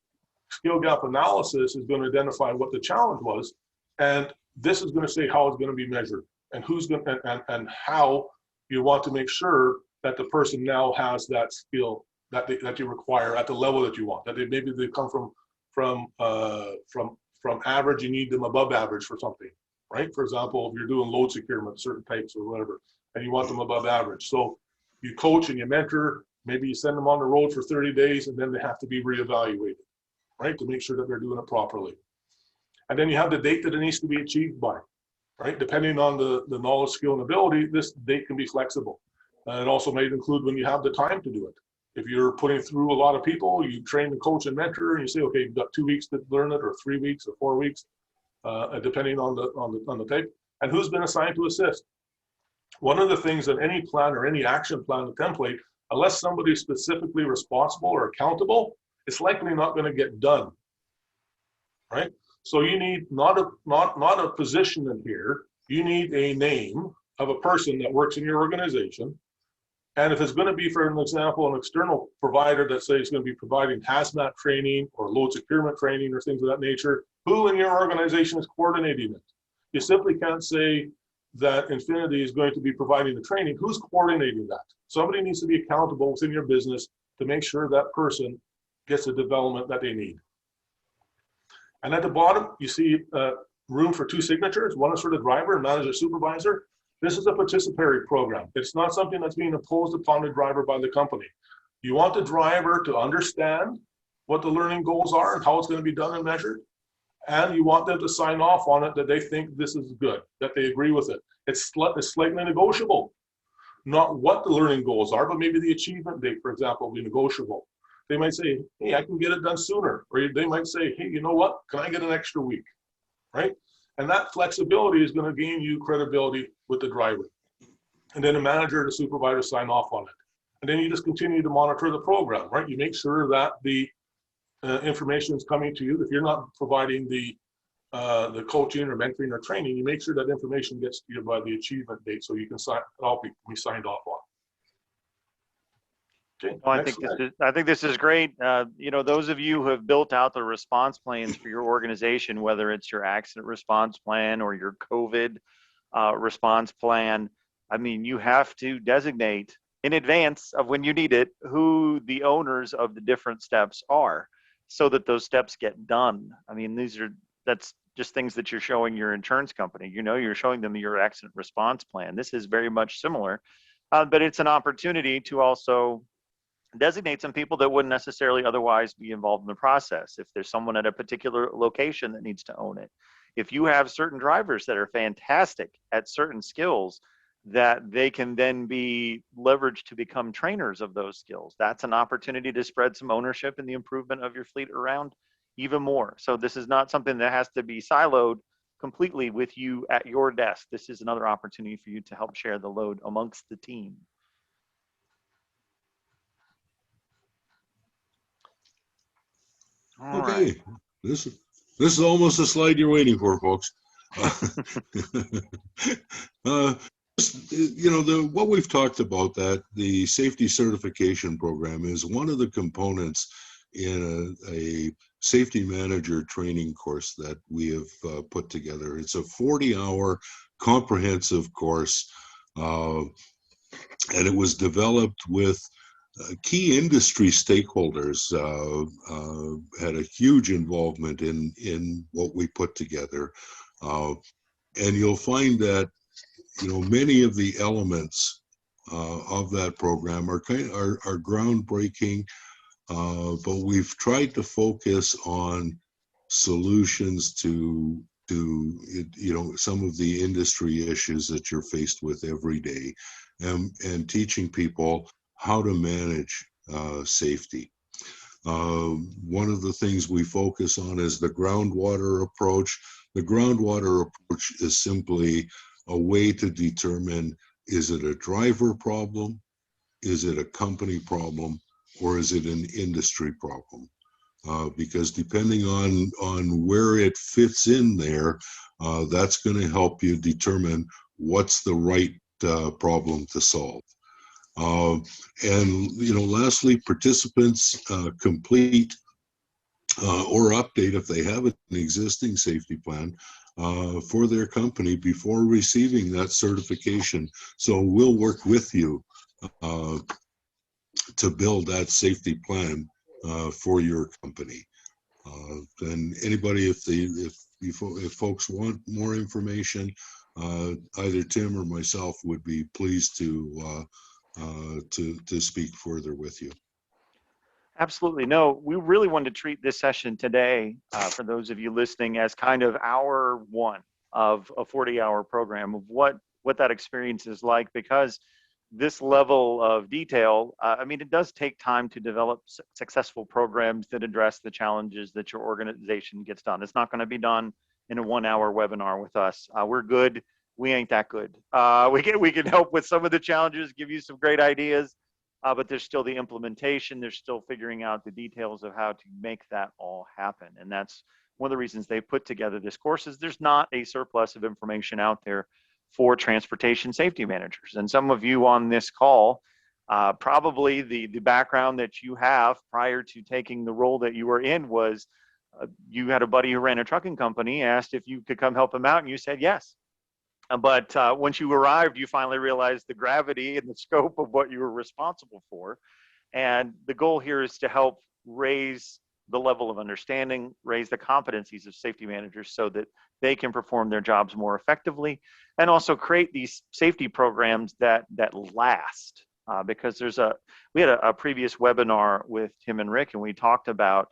skill gap analysis is going to identify what the challenge was, and this is going to say how it's going to be measured and who's going to, and how you want to make sure that the person now has that skill that you require at the level that you want. That maybe they come from average, you need them above average for something, right? For example, if you're doing load securement, certain types or whatever, and you want them above average. So you coach and you mentor, maybe you send them on the road for 30 days and then they have to be reevaluated, right? To make sure that they're doing it properly. And then you have the date that it needs to be achieved by, right? Depending on the knowledge, skill, and ability, this date can be flexible. It also may include when you have the time to do it. If you're putting through a lot of people, you train and coach and mentor, and you say, okay, you've got 2 weeks to learn it, or 3 weeks, or 4 weeks, depending on the type, and who's been assigned to assist. One of the things that any plan or any action plan, the template, unless somebody's specifically responsible or accountable, it's likely not going to get done, right? So you need not a position in here. You need a name of a person that works in your organization. And if it's going to be, for an example, an external provider that says it's going to be providing hazmat training or load securement training or things of that nature, who in your organization is coordinating it? You simply can't say that Infinit-I is going to be providing the training. Who's coordinating that? Somebody needs to be accountable within your business to make sure that person gets the development that they need. And at the bottom, you see room for 2 signatures. One is for the driver and manager supervisor. This is a participatory program. It's not something that's being imposed upon the driver by the company. You want the driver to understand what the learning goals are and how it's going to be done and measured. And you want them to sign off on it that they think this is good, that they agree with it. It's slightly negotiable. Not what the learning goals are, but maybe the achievement date, for example, will be negotiable. They might say, hey, I can get it done sooner. Or they might say, hey, you know what? Can I get an extra week, right? And that flexibility is going to gain you credibility with the driver. And then the manager and the supervisor sign off on it. And then you just continue to monitor the program, right? You make sure that the information is coming to you. If you're not providing the coaching or mentoring or training, you make sure that information gets to you by the achievement date so you can all be signed off on. Okay, I think this is great. You know, those of you who have built out the response plans for your organization, whether it's your accident response plan or your COVID response plan, I mean, you have to designate in advance of when you need it who the owners of the different steps are, so that those steps get done. I mean, that's just things that you're showing your insurance company. You know, you're showing them your accident response plan. This is very much similar, but it's an opportunity to also designate some people that wouldn't necessarily otherwise be involved in the process. If there's someone at a particular location that needs to own it, if you have certain drivers that are fantastic at certain skills, that they can then be leveraged to become trainers of those skills, that's an opportunity to spread some ownership in the improvement of your fleet around even more. So this is not something that has to be siloed completely with you at your desk. This is another opportunity for you to help share the load amongst the team. All Okay, right. this is almost the slide you're waiting for, folks. You know, what we've talked about, that the safety certification program is one of the components in a safety manager training course that we have put together. It's a 40-hour comprehensive course, and it was developed with key industry stakeholders. Had a huge involvement in what we put together, and you'll find that, you know, many of the elements of that program are groundbreaking, but we've tried to focus on solutions to you know, some of the industry issues that you're faced with every day, and teaching people how to manage safety. One of the things we focus on is the groundwater approach. The groundwater approach is simply a way to determine, is it a driver problem? Is it a company problem? or is it an industry problem? Because depending on where it fits in there, that's going to help you determine what's the right problem to solve. And lastly, participants complete or update, if they have an existing safety plan, for their company before receiving that certification. So we'll work with you to build that safety plan for your company. And anybody, if folks want more information, either Tim or myself would be pleased to speak further with you. Absolutely. No, we really wanted to treat this session today, for those of you listening, as kind of hour one of a 40-hour program of what that experience is like, because this level of detail, I mean, it does take time to develop successful programs that address the challenges that your organization gets done. It's not going to be done in a 1-hour webinar with us. We're good. We ain't that good. We can help with some of the challenges, give you some great ideas, but there's still the implementation. There's still figuring out the details of how to make that all happen. And that's one of the reasons they put together this course. Is there's not a surplus of information out there for transportation safety managers. And some of you on this call, probably the background that you have prior to taking the role that you were in was you had a buddy who ran a trucking company, asked if you could come help him out, and you said yes. But once you arrived, you finally realized the gravity and the scope of what you were responsible for. And the goal here is to help raise the level of understanding, raise the competencies of safety managers so that they can perform their jobs more effectively, and also create these safety programs that last. Because we had a previous webinar with Tim and Rick, and we talked about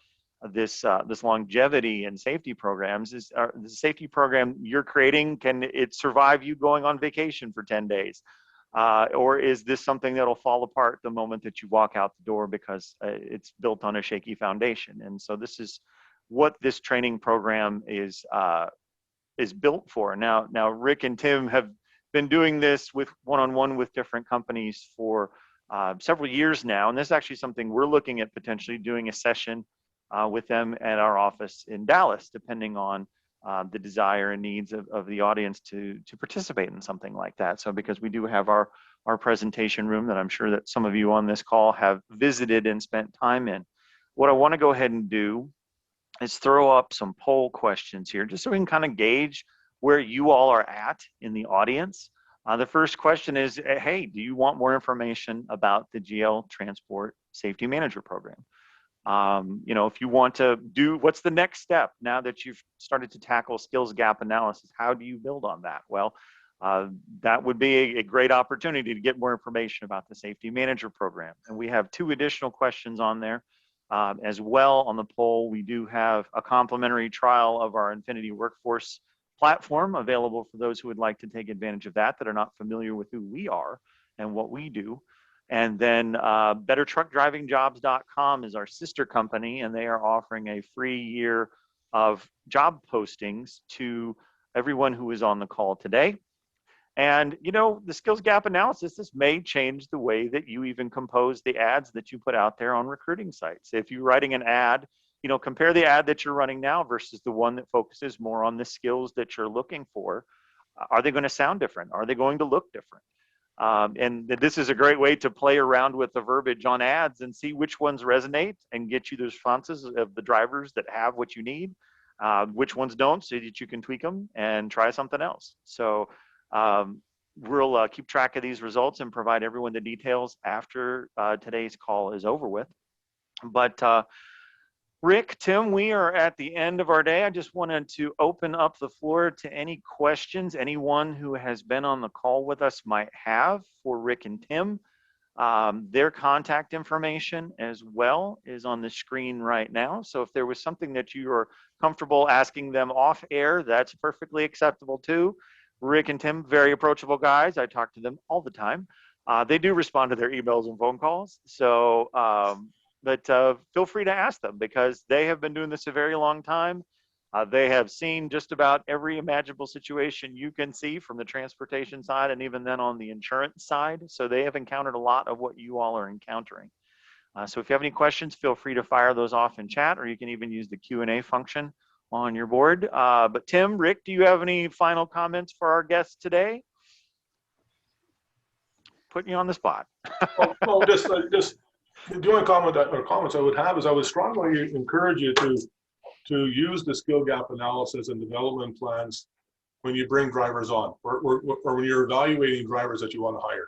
this longevity and safety programs. Is the safety program you're creating, can it survive you going on vacation for 10 days? Or is this something that'll fall apart the moment that you walk out the door because it's built on a shaky foundation? And so this is what this training program is built for. Now, Rick and Tim have been doing this with one-on-one with different companies for several years now. And this is actually something we're looking at potentially doing a session with them at our office in Dallas, depending on the desire and needs of the audience to participate in something like that. So because we do have our presentation room that I'm sure that some of you on this call have visited and spent time in, what I want to go ahead and do is throw up some poll questions here, just so we can kind of gauge where you all are at in the audience. The first question is, hey, do you want more information about the GL Transport Safety Manager Program? If you want to do, what's the next step now that you've started to tackle skills gap analysis? How do you build on that? Well, that would be a great opportunity to get more information about the Safety Manager Program. And we have 2 additional questions on there. As well, on the poll, we do have a complimentary trial of our Infinit-I Workforce platform available for those who would like to take advantage of that are not familiar with who we are and what we do. And then bettertruckdrivingjobs.com is our sister company, and they are offering a free year of job postings to everyone who is on the call today. And, the skills gap analysis, this may change the way that you even compose the ads that you put out there on recruiting sites. If you're writing an ad, compare the ad that you're running now versus the one that focuses more on the skills that you're looking for. Are they going to sound different? Are they going to look different? And this is a great way to play around with the verbiage on ads and see which ones resonate and get you the responses of the drivers that have what you need, which ones don't, so that you can tweak them and try something else. So we'll keep track of these results and provide everyone the details after today's call is over with. But Rick, Tim, we are at the end of our day. I just wanted to open up the floor to any questions anyone who has been on the call with us might have for Rick and Tim. Their contact information as well is on the screen right now. So if there was something that you are comfortable asking them off air, that's perfectly acceptable too. Rick and Tim, very approachable guys. I talk to them all the time. They do respond to their emails and phone calls. So, but feel free to ask them because they have been doing this a very long time. They have seen just about every imaginable situation you can see from the transportation side and even then on the insurance side. So they have encountered a lot of what you all are encountering. So if you have any questions, feel free to fire those off in chat, or you can even use the Q&A function on your board. But Tim, Rick, do you have any final comments for our guests today? Putting you on the spot. No, just the only comments I would have is I would strongly encourage you to use the skill gap analysis and development plans when you bring drivers on, or when you're evaluating drivers that you want to hire.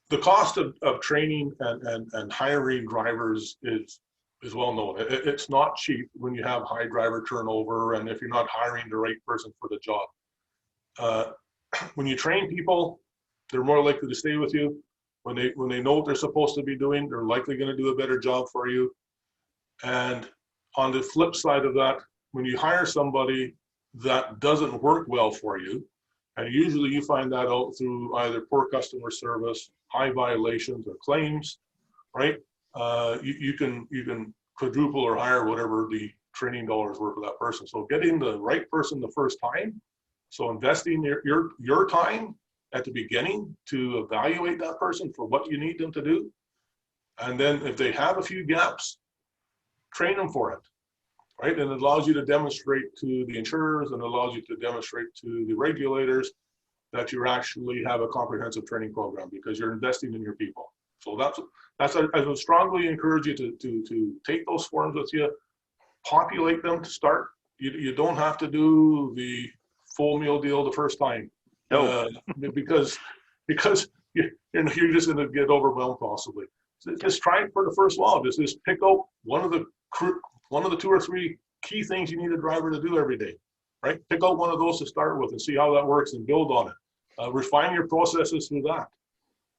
The cost of training and hiring drivers is well known. It's not cheap when you have high driver turnover and if you're not hiring the right person for the job. When you train people, they're more likely to stay with you. When they know what they're supposed to be doing, they're likely going to do a better job for you. And on the flip side of that, when you hire somebody that doesn't work well for you, and usually you find that out through either poor customer service, high violations, or claims, right? You can quadruple or higher whatever the training dollars were for that person. So getting the right person the first time, so investing your time at the beginning to evaluate that person for what you need them to do, and then if they have a few gaps, train them for it, right? And it allows you to demonstrate to the insurers and allows you to demonstrate to the regulators that you actually have a comprehensive training program because you're investing in your people. So I would strongly encourage you to take those forms with you, populate them to start. You don't have to do the full meal deal the first time. No. Because you're just going to get overwhelmed possibly. So just try it for the first while. Just pick out one of the 2 or 3 key things you need a driver to do every day, right? Pick out one of those to start with and see how that works and build on it. Refine your processes through that,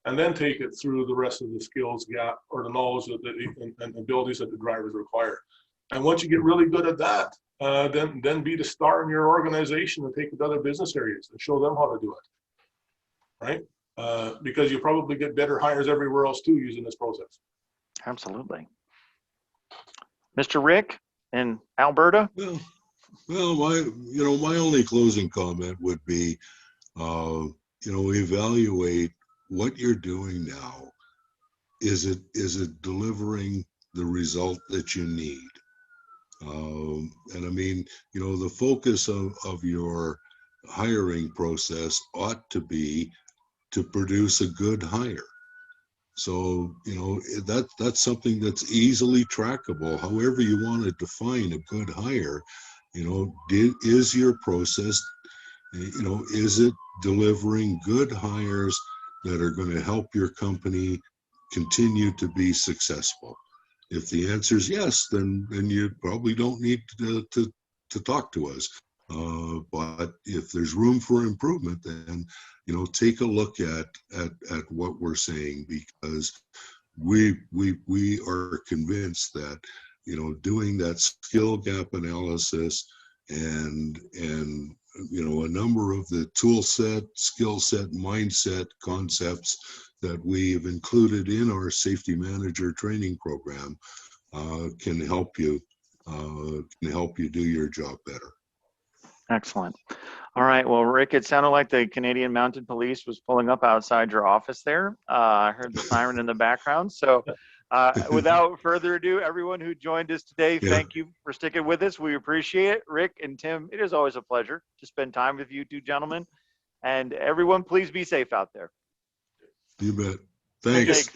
and then take it through the rest of the skills gap or the knowledge and abilities that the drivers require. And once you get really good at that, then be the star in your organization and take it to other business areas and show them how to do it, right? Because you probably get better hires everywhere else too using this process. Absolutely. Mr. Rick in Alberta? Well, my only closing comment would be, evaluate what you're doing now. Is it delivering the result that you need? And I mean, the focus of your hiring process ought to be to produce a good hire. So, that's something that's easily trackable. However you want to define a good hire, is your process, is it delivering good hires that are going to help your company continue to be successful? If the answer is yes, then you probably don't need to talk to us. But if there's room for improvement, then take a look at what we're saying, because we are convinced that doing that skill gap analysis and a number of the tool set, skill set, mindset concepts that we've included in our safety manager training program can help you do your job better. Excellent. All right. Well, Rick, it sounded like the Canadian Mounted Police was pulling up outside your office there. I heard the siren in the background. So without further ado, everyone who joined us today, thank you for sticking with us. We appreciate it. Rick and Tim, it is always a pleasure to spend time with you two gentlemen. And everyone, please be safe out there. You bet. Thanks.